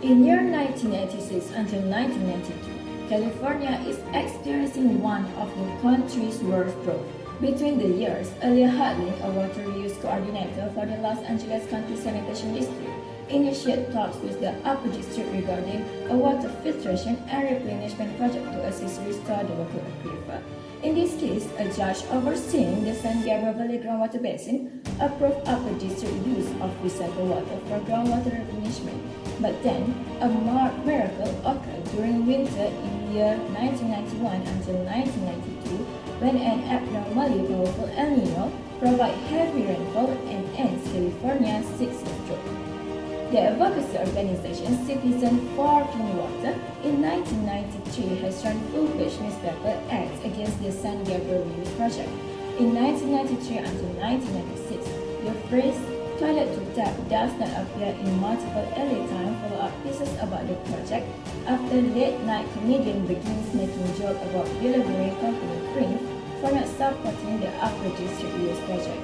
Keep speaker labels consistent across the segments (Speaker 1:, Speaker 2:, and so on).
Speaker 1: In year 1986 until 1992, California is experiencing one of the country's worst growth. Between the years, earlier Hartling, a water reuse coordinator for the Los Angeles County Sanitation District, initiated talks with the Upper District regarding a water filtration and replenishment project to assist restore the local aquifer. In this case, a judge overseeing the San Gabriel Valley groundwater basin approved Upper District use of recycled water for groundwater replenishment. But then, a miracle occurred during winter in year 1991 until 1992 when an abnormally powerful El Nino provided heavy rainfall and ends California's sixth drought. The advocacy organization Citizen for Clean Water in 1993 has run full-page newspaper ads against the San Gabriel Reuse Project. In 1993 until 1996, the phrase "toilet to tap" does not appear in multiple early time follow-up pieces about the project after late-night comedian begins making jokes about delivering company Prince for not supporting the Upper District Reuse Project.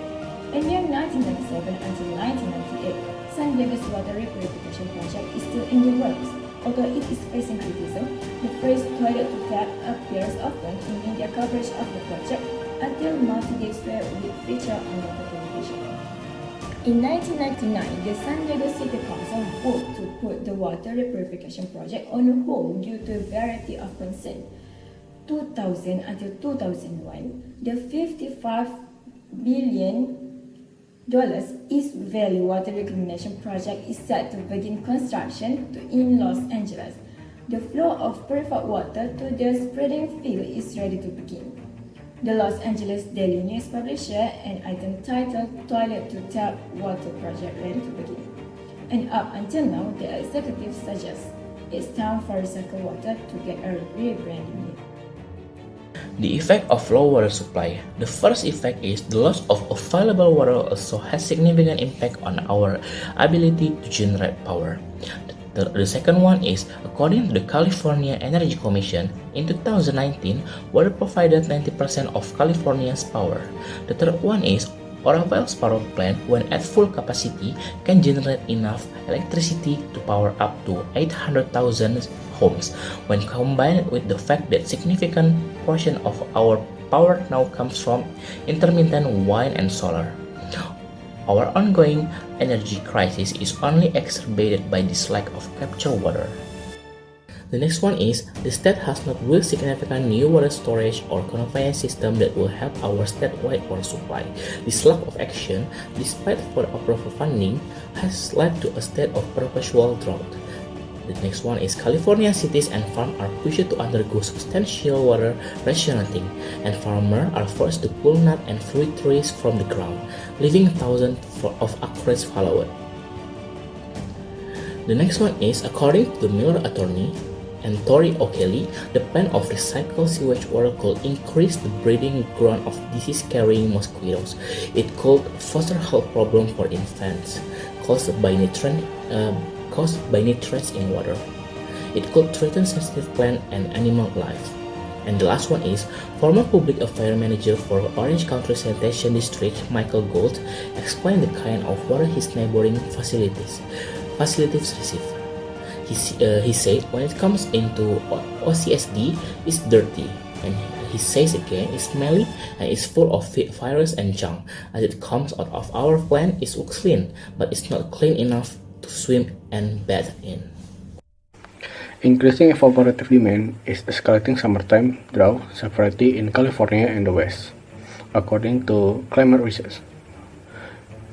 Speaker 1: In year 1997 until 1998, San Diego's water repurification project is still in the works. Although it is facing criticism, the phrase "toilet to tap" appears often in media coverage of the project until multi-day swear will feature on local television. In 1999, the San Diego City Council voted to put the water repurification project on hold due to a variety of concerns. 2000 until 2001, the $55 billion East Valley Water Reclamation Project is set to begin construction in Los Angeles. The flow of purified water to the spreading field is ready to begin. The Los Angeles Daily News published an item titled "Toilet to Tap Water Project Ready to Begin." And up until now, the executive suggests it's time for recycled water to get a rebranding.
Speaker 2: The effect of low water supply. The first effect is the loss of available water also has significant impact on our ability to generate power. The second one is, according to the California Energy Commission, in 2019, water provided 90% of California's power. The third one is, Oroville's power plant, when at full capacity, can generate enough electricity to power up to 800,000 homes. When combined with the fact that significant portion of our power now comes from intermittent wind and solar, our ongoing energy crisis is only exacerbated by this lack of captured water. The next one is, the state has not built significant new water storage or conveyance system that will help our statewide water supply. This lack of action, despite for approval funding, has led to a state of perpetual drought. The next one is, California cities and farms are pushed to undergo substantial water rationing, and farmers are forced to pull nut and fruit trees from the ground, leaving thousands of acres fallow. The next one is, according to the Miller attorney and Tori O'Kelly, the ban of recycled sewage water could increase the breeding ground of disease-carrying mosquitoes. It could foster health problems for infants caused by nitrates in water. It could threaten sensitive plant and animal life. And the last one is, former public affairs manager for Orange County Sanitation District, Michael Gold, explained the kind of water his neighboring facilities receive. He said when it comes into OCSD, it's dirty, and he says again, it's smelly and it's full of virus and junk. As it comes out of our plant, it looks clean, but it's not clean enough to swim and bathe in.
Speaker 3: Increasing evaporative demand is escalating summertime drought severity in California and the West, according to climate research.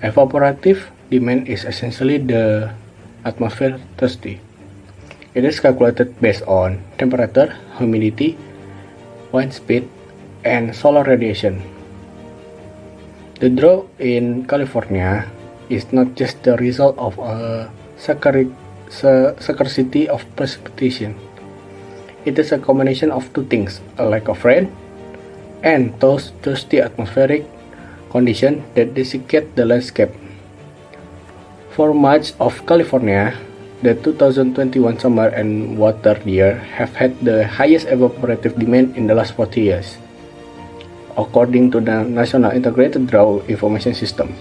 Speaker 3: Evaporative demand is essentially the atmosphere thirsty. It is calculated based on temperature, humidity, wind speed, and solar radiation. The drought in California is not just the result of a scarcity of precipitation. It is a combination of two things, a lack of rain and those thirsty atmospheric conditions that desiccate the landscape. For much of California, the 2021 summer and water year have had the highest evaporative demand in the last 40 years, according to the National Integrated Drought Information System.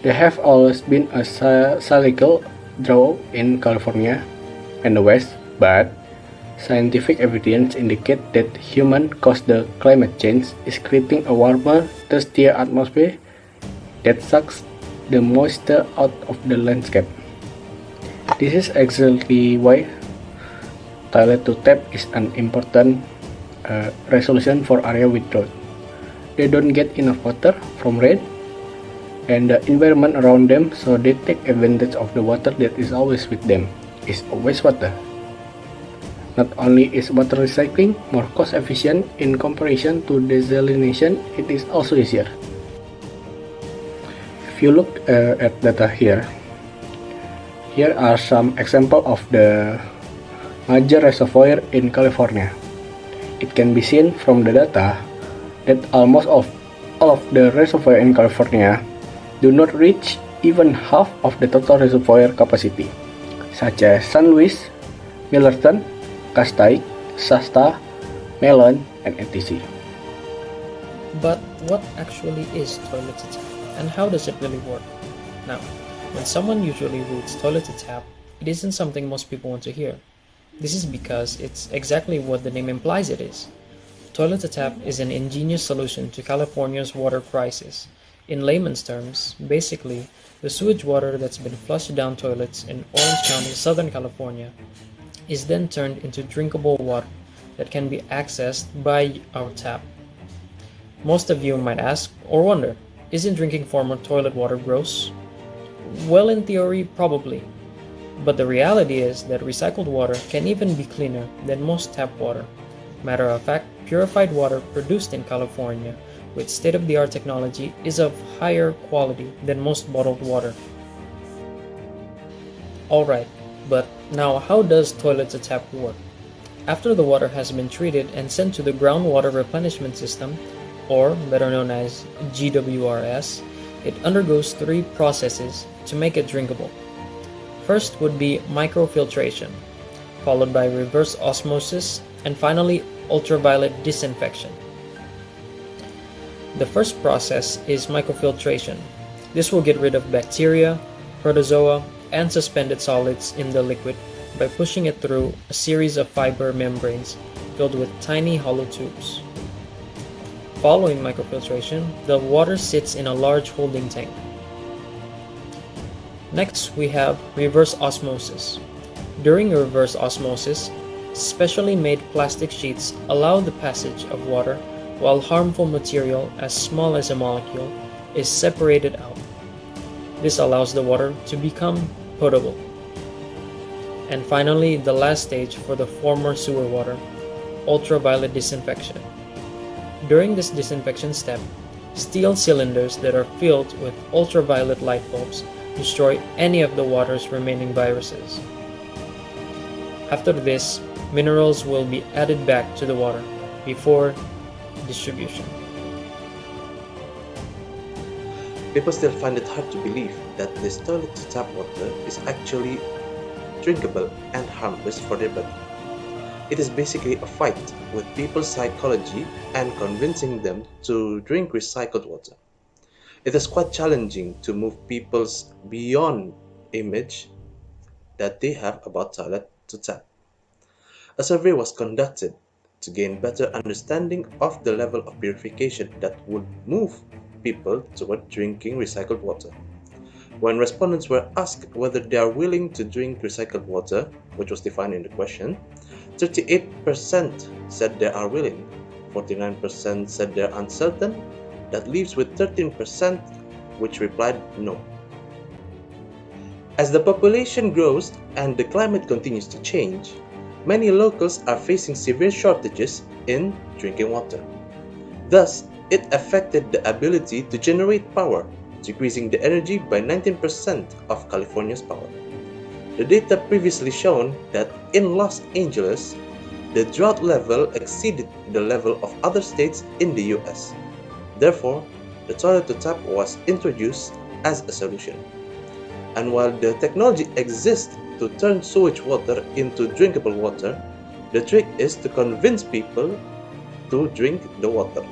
Speaker 3: There have always been a cyclical drought in California and the West, but scientific evidence indicates that human-caused climate change is creating a warmer, thirstier atmosphere that sucks the moisture out of the landscape. This is exactly why toilet to tap is an important resolution for areas with drought. They don't get enough water from rain and the environment around them, so they take advantage of the water that is always with them. It's wastewater. Not only is water recycling more cost efficient in comparison to desalination, it is also easier. If you look at data here are some examples of the major reservoirs in California. It can be seen from the data that almost all of the reservoirs in California do not reach even half of the total reservoir capacity, such as San Luis, Millerton, Castaic, Shasta, Mellon, and etc.
Speaker 4: But what actually is toilet to tap, and how does it really work? Now, when someone usually reads toilet to tap, it isn't something most people want to hear. This is because it's exactly what the name implies it is. Toilet to tap is an ingenious solution to California's water crisis. In layman's terms, basically, the sewage water that's been flushed down toilets in Orange County, Southern California, is then turned into drinkable water that can be accessed by our tap. Most of you might ask or wonder, isn't drinking former toilet water gross? Well, in theory, probably. But the reality is that recycled water can even be cleaner than most tap water. Matter of fact, purified water produced in California with state-of-the-art technology is of higher quality than most bottled water. Alright, but now how does toilet to tap work? After the water has been treated and sent to the groundwater replenishment system, or better known as GWRS, it undergoes 3 processes to make it drinkable. First would be microfiltration, followed by reverse osmosis, and finally ultraviolet disinfection. The first process is microfiltration. This will get rid of bacteria, protozoa, and suspended solids in the liquid by pushing it through a series of fiber membranes filled with tiny hollow tubes. Following microfiltration, the water sits in a large holding tank. Next, we have reverse osmosis. During reverse osmosis, specially made plastic sheets allow the passage of water while harmful material as small as a molecule is separated out. This allows the water to become potable. And finally, the last stage for the former sewer water, ultraviolet disinfection. During this disinfection step, steel cylinders that are filled with ultraviolet light bulbs destroy any of the water's remaining viruses. After this, minerals will be added back to the water before distribution.
Speaker 5: People still find it hard to believe that this toilet to tap water is actually drinkable and harmless for their body. It is basically a fight with people's psychology and convincing them to drink recycled water. It is quite challenging to move people's beyond image that they have about toilet to tap. A survey was conducted to gain better understanding of the level of purification that would move people toward drinking recycled water. When respondents were asked whether they are willing to drink recycled water, which was defined in the question, 38% said they are willing, 49% said they are uncertain. That leaves with 13% which replied no. As the population grows and the climate continues to change, many locals are facing severe shortages in drinking water. Thus, it affected the ability to generate power, decreasing the energy by 19% of California's power. The data previously shown that in Los Angeles, the drought level exceeded the level of other states in the US. Therefore, the toilet to tap was introduced as a solution. And while the technology exists to turn sewage water into drinkable water, the trick is to convince people to drink the water.